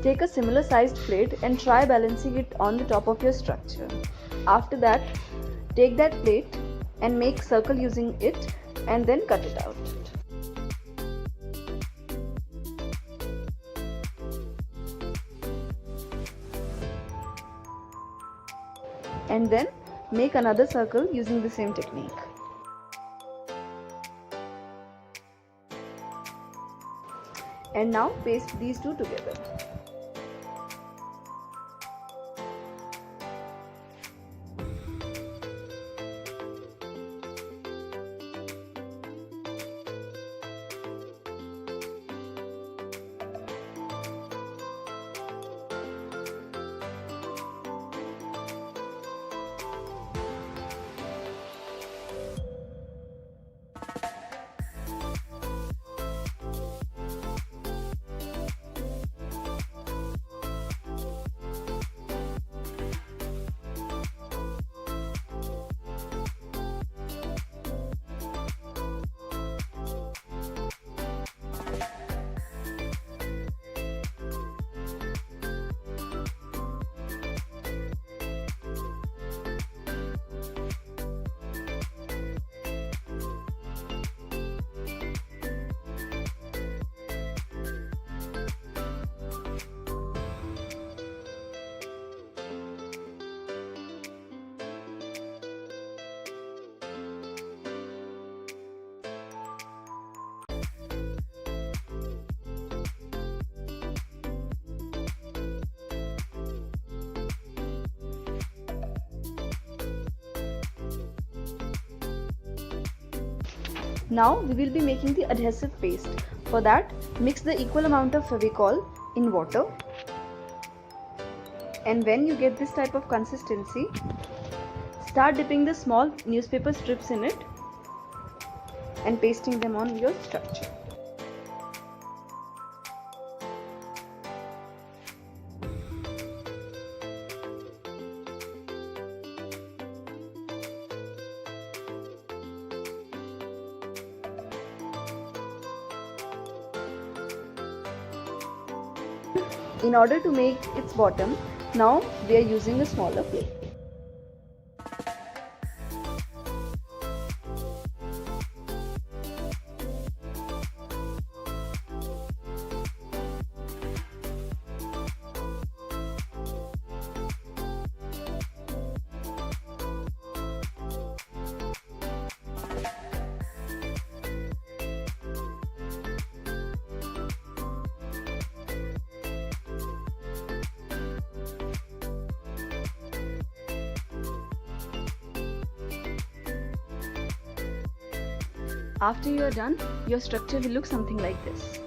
Take a similar sized plate and try balancing it on the top of your structure. After that, take that plate and make circle using it and then cut it out. And then make another circle using the same technique. And now paste these two together. Now we will be making the adhesive paste. For that, mix the equal amount of Fevicol in water. And when you get this type of consistency, start dipping the small newspaper strips in it and pasting them on your structure. In order to make its bottom, now we are using a smaller plate. After you are done, your structure will look something like this.